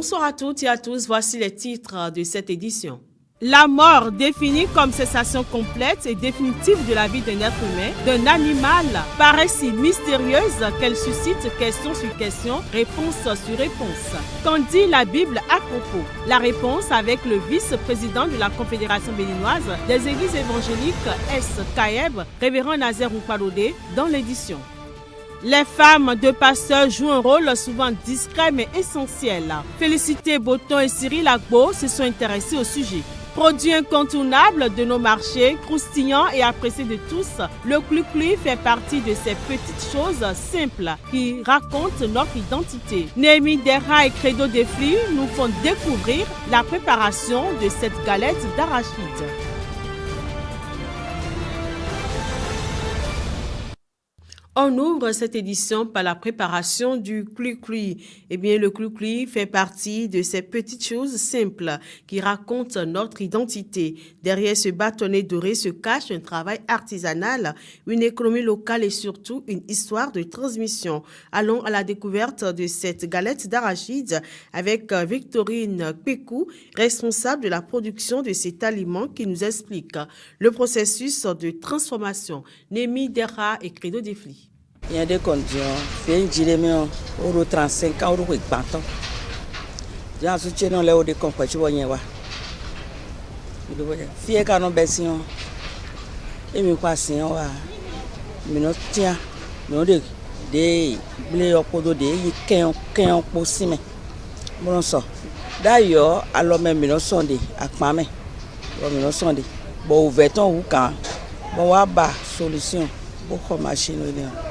Bonsoir à toutes et à tous, voici les titres de cette édition. La mort définie comme cessation complète et définitive de la vie d'un être humain, d'un animal, paraît si mystérieuse qu'elle suscite question sur question, réponse sur réponse. Qu'en dit la Bible à propos? La réponse avec le vice-président de la Confédération béninoise des églises évangéliques S.K.E.B., révérend Nazaire Oupadodé, dans l'édition. Les femmes de pasteurs jouent un rôle souvent discret mais essentiel. Félicité Boton et Cyril Agbo se sont intéressés au sujet. Produit incontournable de nos marchés, croustillant et apprécié de tous, le Clucluy fait partie de ces petites choses simples qui racontent notre identité. Néhémie Dera et Credo Defli nous font découvrir la préparation de cette galette d'arachide. On ouvre cette édition par la préparation du Clucluy. Eh bien, le Clucluy fait partie de ces petites choses simples qui racontent notre identité. Derrière ce bâtonnet doré se cache un travail artisanal, une économie locale et surtout une histoire de transmission. Allons à la découverte de cette galette d'arachide avec Victorine Pécou, responsable de la production de cet aliment, qui nous explique le processus de transformation. Néhémie Dera et Credo Defli. Il y a des conditions. C'est une dilemma. Euro 35 ans, euro 40 ans. J'ai un soutien dans les compagnies. Fille qui a un bession. Et me passe en wa. Me no tiens. Me de blé au podo de y qu'un possible. Bon ça. D'ailleurs, alors même me no sonde à pame. Me no sonde. Bon ouverton ou quand. Bon wa ba solution. Beaucoup machine là.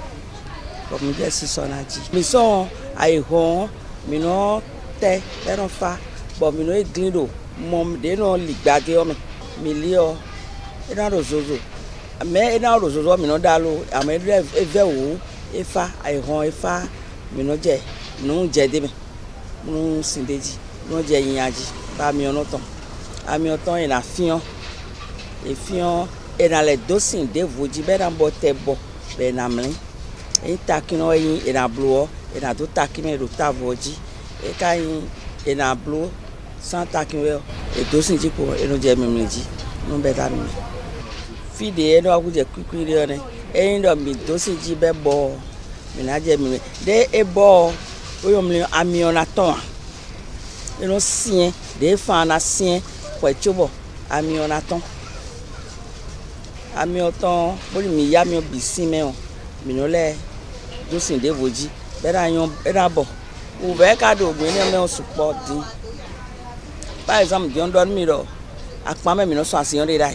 Comme je dis, c'est mais sont à Iron, mais non, t'es, non fa, bon, mais non, glindo, mon dénon ligade, milio, et dans le zozo. Mais dans le zozo, mais non, d'allo, à mes verrou, et fa, Iron, et fa, mais non, j'ai, non, j'ai des, non, sindédi, non, j'ai yadi, pas mi en autant. À mi autant, il a fion, et fion, et dans les dossiers de vous, dit, ben, en botte, bon, ben, amlin. Et takino et na blue et na do takino do tavoji et kai et na blue sans takino et do sinji ko et no jemi miji no beta mi fide e no aguje kwikwi ne e ndo mi do sinji be bo mi na jemi de e bo o mi amiona ton e no sien de fa na sien ko chobo amiona ton amioton bo mi ya mi bisime o minole dosin de voji bera yon era bo ou be ka do gbe ni me support din par exemple di on don mi ro apam me no so asiyan re dai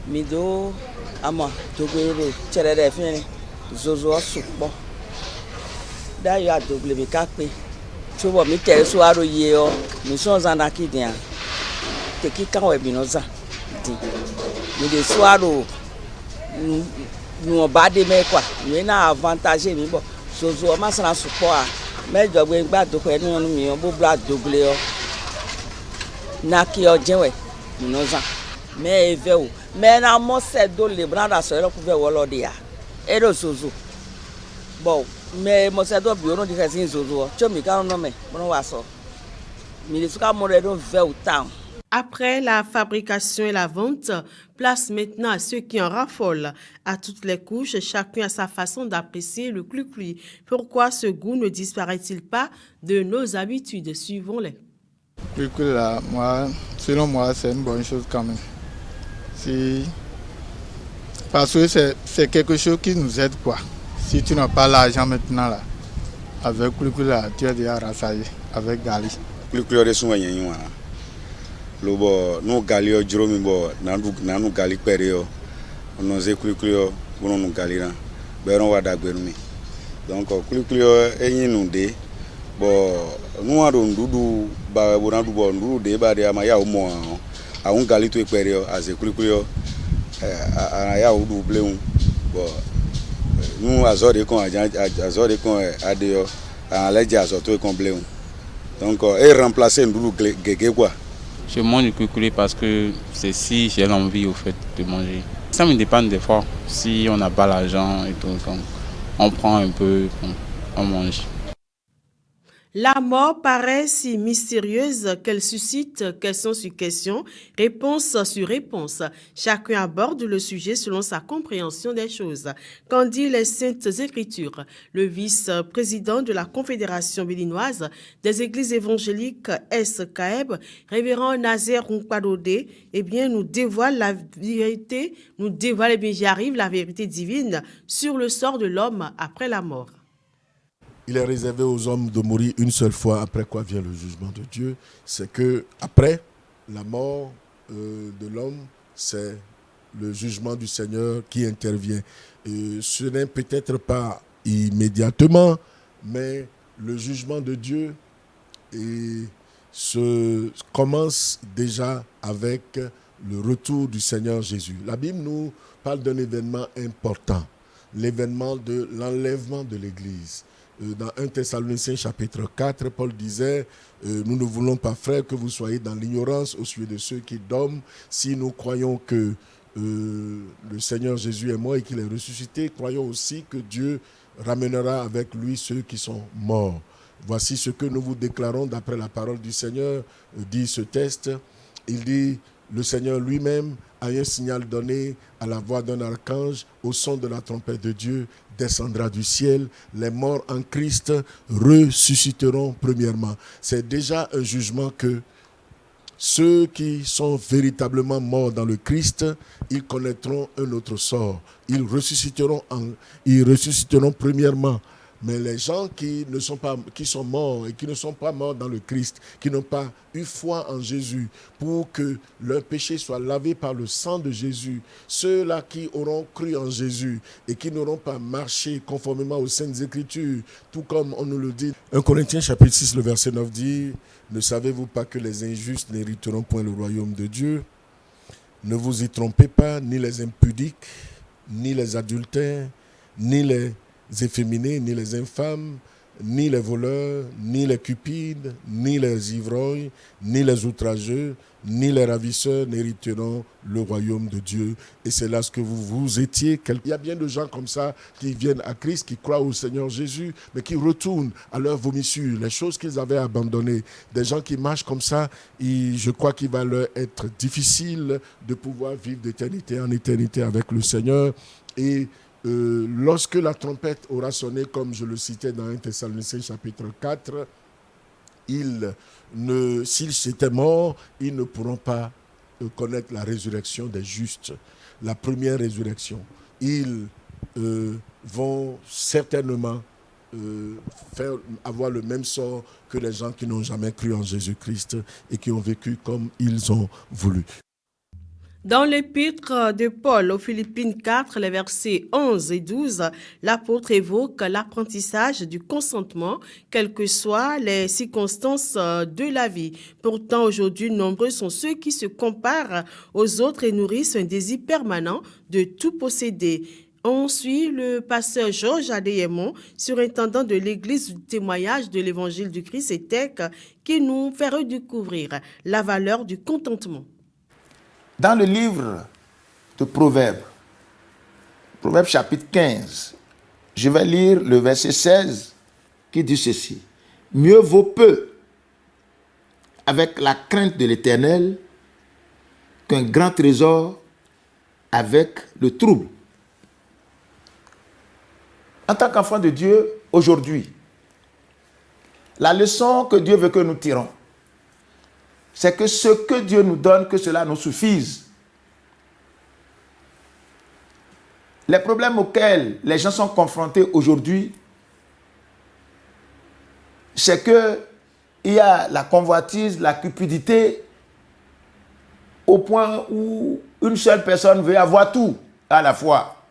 mi do ama to gbe ro chere de fin zozo support da yo adogle mi ka pe so bo mi tere so aro ye o mi so zan akidian te ki kan we bi no zan din mi de so aro nous badé mais quoi nous na avantage mi bo sozo ma sana support me jogbe gba do ko enu mi o bo bla dogle o na ki o jenwe no zan me eve o me na mo se do le branda so ro ku ve wo lo dia e do sozo bo me mo se do bi o no di kasi sozo o cho mi ka no me mo wa so mi le suka mo re do ve o town. Après la fabrication et la vente, place maintenant à ceux qui en raffolent. À toutes les couches, chacun a sa façon d'apprécier le Clucluy. Pourquoi ce goût ne disparaît-il pas de nos habitudes? Suivons-les. Clucluy là, selon moi, c'est une bonne chose quand même. Parce que c'est quelque chose qui nous aide quoi. Si tu n'as pas l'argent maintenant là, avec Clucluy là, tu es déjà rassasié avec Gali. Clucluy est souvent y lobo no galio dromi bo nanu gali perio ono ze Clucluy bono no galira beron wada gberumi donc Clucluy eyin nu de bo nu ado ndudu ba bona du bo ndudu de ba de ama ya o mo awun gali to perio as Clucluy ya o du bleun bo nu azore kon azore kon adeyo aleja azoto kon bleun donc et remplacer ndudu gege quoi. Je mange du Clucluy parce que c'est si j'ai l'envie au fait de manger. Ça me dépend des fois. Si on n'a pas l'argent et tout, on prend un peu, on mange. La mort paraît si mystérieuse qu'elle suscite questions sur questions, réponses sur réponses. Chacun aborde le sujet selon sa compréhension des choses. Qu'en dit les Saintes Écritures? Le vice-président de la Confédération béninoise des Églises évangéliques SKEB, révérend Nazer Nkwadode, nous dévoile la vérité, la vérité divine sur le sort de l'homme après la mort. Il est réservé aux hommes de mourir une seule fois, après quoi vient le jugement de Dieu. C'est que après la mort de l'homme, c'est le jugement du Seigneur qui intervient. Ce n'est peut-être pas immédiatement, mais le jugement de Dieu commence déjà avec le retour du Seigneur Jésus. La Bible nous parle d'un événement important, l'événement de l'enlèvement de l'Église. Dans 1 Thessaloniciens chapitre 4, Paul disait « Nous ne voulons pas, frères, que vous soyez dans l'ignorance au sujet de ceux qui dorment. Si nous croyons que le Seigneur Jésus est mort et qu'il est ressuscité, croyons aussi que Dieu ramènera avec lui ceux qui sont morts. Voici ce que nous vous déclarons d'après la parole du Seigneur, dit ce texte. Il dit « Le Seigneur lui-même a un signal donné à la voix d'un archange, au son de la trompette de Dieu, descendra du ciel. Les morts en Christ ressusciteront premièrement. » C'est déjà un jugement que ceux qui sont véritablement morts dans le Christ, ils connaîtront un autre sort. Ils ressusciteront premièrement. Mais les gens qui sont morts et qui ne sont pas morts dans le Christ, qui n'ont pas eu foi en Jésus pour que leurs péchés soient lavés par le sang de Jésus, ceux-là qui auront cru en Jésus et qui n'auront pas marché conformément aux Saintes Écritures, tout comme on nous le dit. 1 Corinthiens chapitre 6, le verset 9 dit « Ne savez-vous pas que les injustes n'hériteront point le royaume de Dieu? Ne vous y trompez pas, ni les impudiques, ni les adultères, ni les efféminés, ni les infâmes, ni les voleurs, ni les cupides, ni les ivrognes, ni les outrageux, ni les ravisseurs n'hériteront le royaume de Dieu. » Et c'est là ce que vous étiez. Il y a bien de gens comme ça qui viennent à Christ, qui croient au Seigneur Jésus, mais qui retournent à leur vomissure, les choses qu'ils avaient abandonnées. Des gens qui marchent comme ça, je crois qu'il va leur être difficile de pouvoir vivre d'éternité en éternité avec le Seigneur. Et lorsque la trompette aura sonné, comme je le citais dans 1 Thessaloniciens chapitre 4, s'ils étaient morts, ils ne pourront pas connaître la résurrection des justes, la première résurrection. Ils vont certainement avoir le même sort que les gens qui n'ont jamais cru en Jésus-Christ et qui ont vécu comme ils ont voulu. Dans l'épître de Paul aux Philippiens 4, les versets 11 et 12, l'apôtre évoque l'apprentissage du consentement, quelles que soient les circonstances de la vie. Pourtant, aujourd'hui, nombreux sont ceux qui se comparent aux autres et nourrissent un désir permanent de tout posséder. On suit le pasteur Georges Adéyemon, surintendant de l'église du témoignage de l'évangile du Christ et Tech, qui nous fait redécouvrir la valeur du contentement. Dans le livre de Proverbes, Proverbes chapitre 15, je vais lire le verset 16 qui dit ceci. « Mieux vaut peu avec la crainte de l'Éternel qu'un grand trésor avec le trouble. » En tant qu'enfant de Dieu, aujourd'hui, la leçon que Dieu veut que nous tirons, c'est que ce que Dieu nous donne, que cela nous suffise. Les problèmes auxquels les gens sont confrontés aujourd'hui, c'est qu'il y a la convoitise, la cupidité, au point où une seule personne veut avoir tout à la fois.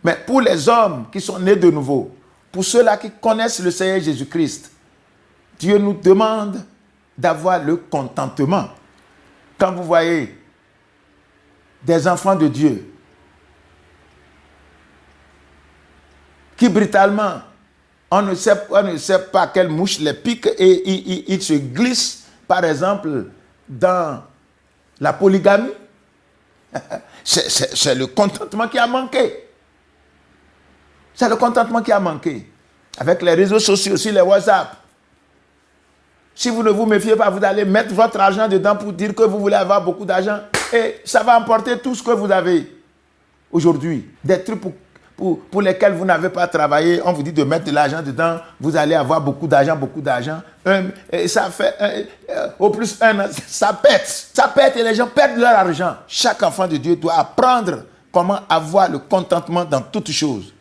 Mais pour les hommes qui sont nés de nouveau, pour ceux-là qui connaissent le Seigneur Jésus-Christ, Dieu nous demande d'avoir le contentement. Quand vous voyez des enfants de Dieu qui brutalement, on ne sait pas quelle mouche les pique et ils se glissent, par exemple, dans la polygamie, c'est le contentement qui a manqué. C'est le contentement qui a manqué. Avec les réseaux sociaux, aussi les WhatsApp, Si vous ne vous méfiez pas, vous allez mettre votre argent dedans pour dire que vous voulez avoir beaucoup d'argent. Et ça va emporter tout ce que vous avez aujourd'hui. Des trucs pour lesquels vous n'avez pas travaillé, on vous dit de mettre de l'argent dedans, vous allez avoir beaucoup d'argent. Et ça fait, au plus un an, ça pète et les gens perdent leur argent. Chaque enfant de Dieu doit apprendre comment avoir le contentement dans toutes choses.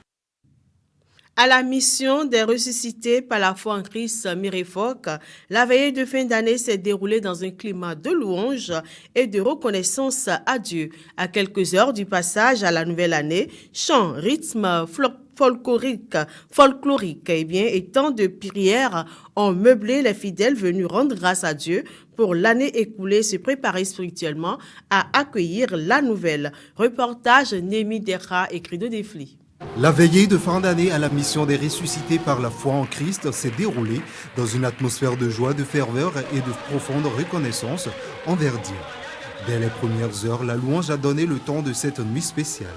À la mission des ressuscités par la foi en Christ Mirefoc, la veillée de fin d'année s'est déroulée dans un climat de louange et de reconnaissance à Dieu. À quelques heures du passage à la nouvelle année, chants, rythmes folkloriques et tant de prières ont meublé les fidèles venus rendre grâce à Dieu pour l'année écoulée, se préparer spirituellement à accueillir la nouvelle. Reportage Némi Dera et Credo Defli. La veillée de fin d'année à la mission des ressuscités par la foi en Christ s'est déroulée dans une atmosphère de joie, de ferveur et de profonde reconnaissance envers Dieu. Dès les premières heures, la louange a donné le temps de cette nuit spéciale.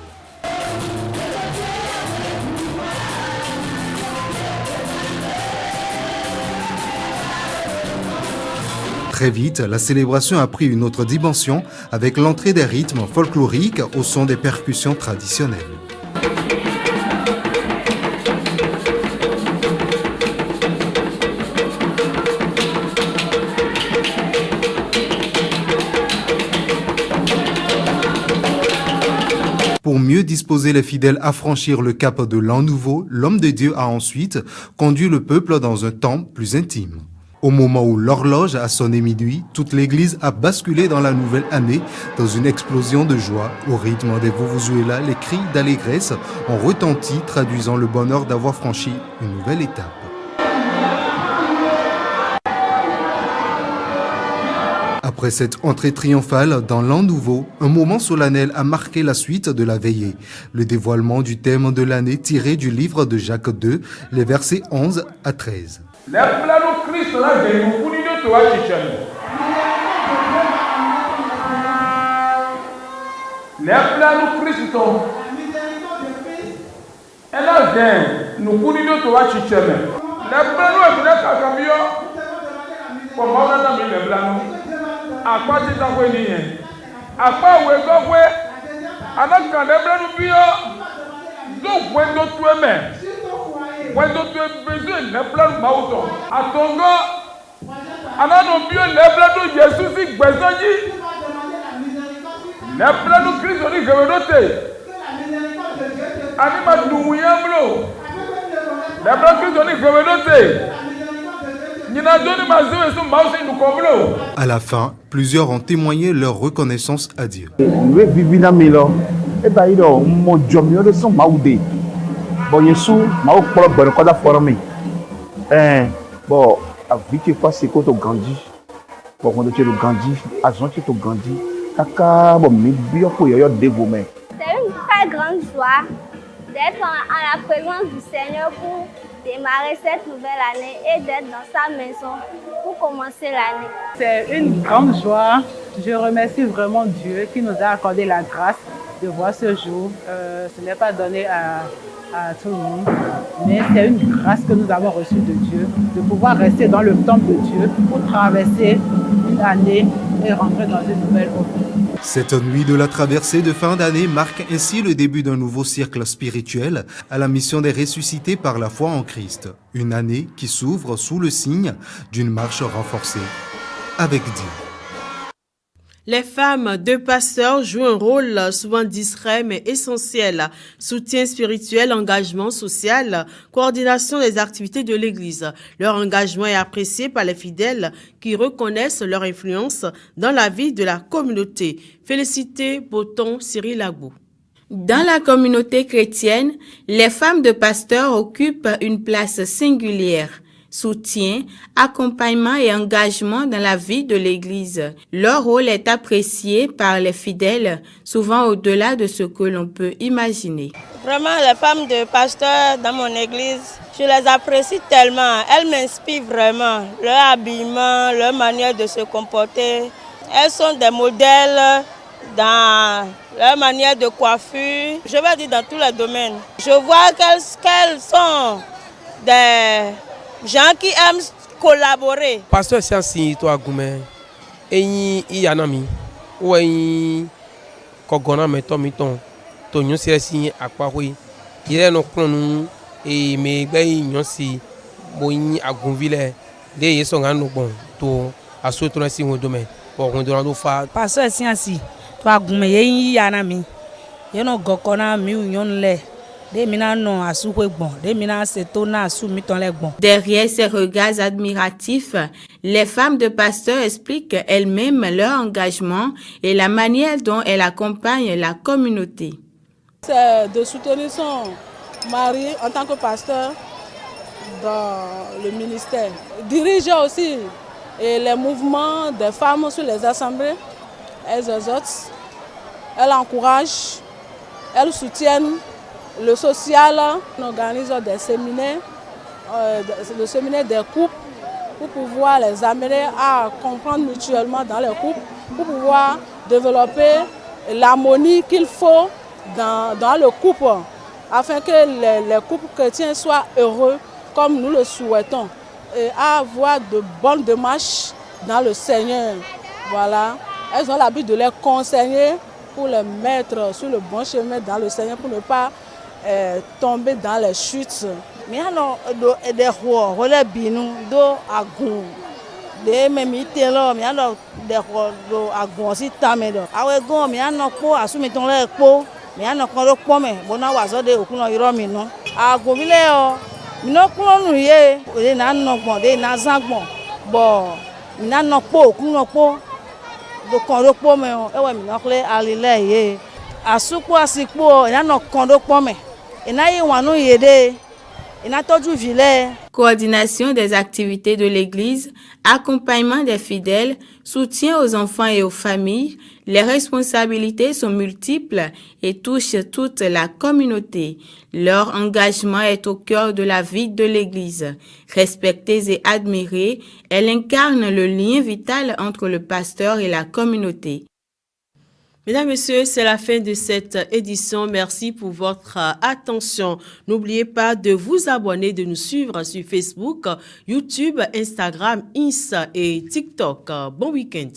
Très vite, la célébration a pris une autre dimension avec l'entrée des rythmes folkloriques au son des percussions traditionnelles. Pour mieux disposer les fidèles à franchir le cap de l'an nouveau, l'homme de Dieu a ensuite conduit le peuple dans un temps plus intime. Au moment où l'horloge a sonné minuit, toute l'église a basculé dans la nouvelle année dans une explosion de joie. Au rythme des vuvuzelas, les cris d'allégresse ont retenti, traduisant le bonheur d'avoir franchi une nouvelle étape. Après cette entrée triomphale dans l'an nouveau, un moment solennel a marqué la suite de la veillée. Le dévoilement du thème de l'année tiré du livre de Jacques 2, les versets 11 à 13. À la fin, plusieurs ont témoigné leur reconnaissance à Dieu. C'est une très grande joie d'être en la présence du Seigneur pour démarrer cette nouvelle année et d'être dans sa maison pour commencer l'année. C'est une grande joie. Je remercie vraiment Dieu qui nous a accordé la grâce de voir ce jour. Ce n'est pas donné à tout le monde, mais c'est une grâce que nous avons reçue de Dieu, de pouvoir rester dans le temple de Dieu pour traverser une année et rentrer dans une nouvelle œuvre. Cette nuit de la traversée de fin d'année marque ainsi le début d'un nouveau cercle spirituel à la mission des ressuscités par la foi en Christ. Une année qui s'ouvre sous le signe d'une marche renforcée avec Dieu. Les femmes de pasteurs jouent un rôle souvent discret mais essentiel. Soutien spirituel, engagement social, coordination des activités de l'Église. Leur engagement est apprécié par les fidèles qui reconnaissent leur influence dans la vie de la communauté. Félicité Boton, Cyril Agbou. Dans la communauté chrétienne, les femmes de pasteurs occupent une place singulière. Soutien, accompagnement et engagement dans la vie de l'Église. Leur rôle est apprécié par les fidèles, souvent au-delà de ce que l'on peut imaginer. Vraiment, les femmes de pasteurs dans mon Église, je les apprécie tellement. Elles m'inspirent vraiment. Leur habillement, leur manière de se comporter. Elles sont des modèles dans leur manière de coiffure. Je vais dire dans tous les domaines. Je vois qu'elles sont des gens qui aiment collaborer. Pasteur Siansi to agume eyin iyanami o eyin kogona meto miton to nyon si apahoi ire no klonu e me gbe yin si bo yin agunvile de yeso nganu bon to aso to na si wodo me o gun do fa. Pasteur Siansi to agume eyin iyanami ye no gokona mi union le. Derrière ces regards admiratifs, les femmes de pasteurs expliquent elles-mêmes leur engagement et la manière dont elles accompagnent la communauté. C'est de soutenir son mari en tant que pasteur dans le ministère. Diriger aussi les mouvements des femmes sur les assemblées. Elles exhortent, elles encouragent, elles soutiennent. Le social, on organise des séminaires, le séminaire des couples, pour pouvoir les amener à comprendre mutuellement dans les couples, pour pouvoir développer l'harmonie qu'il faut dans le couple, afin que les couples chrétiens soient heureux comme nous le souhaitons, et avoir de bonnes démarches dans le Seigneur. Voilà. Elles ont l'habitude de les conseiller pour les mettre sur le bon chemin dans le Seigneur, pour ne pas tomber dans les chutes. Miano do edero wole binu do agun de memite lo miano de do agun si tamedo awe gon miano po asumi ton le po miano kon lo po me bona wazo de okun iro mi no agun bile o mino kun nu ye de na no gbon de na zangbon bo mina no po okun no po do kon lo po me o ewe mi no kle alile ye asupo asipo ina no kon lo po me Coordination des activités de l'Église, accompagnement des fidèles, soutien aux enfants et aux familles, les responsabilités sont multiples et touchent toute la communauté. Leur engagement est au cœur de la vie de l'Église. Respectées et admirées, elles incarnent le lien vital entre le pasteur et la communauté. Mesdames, Messieurs, c'est la fin de cette édition. Merci pour votre attention. N'oubliez pas de vous abonner, de nous suivre sur Facebook, YouTube, Instagram, Insta et TikTok. Bon week-end.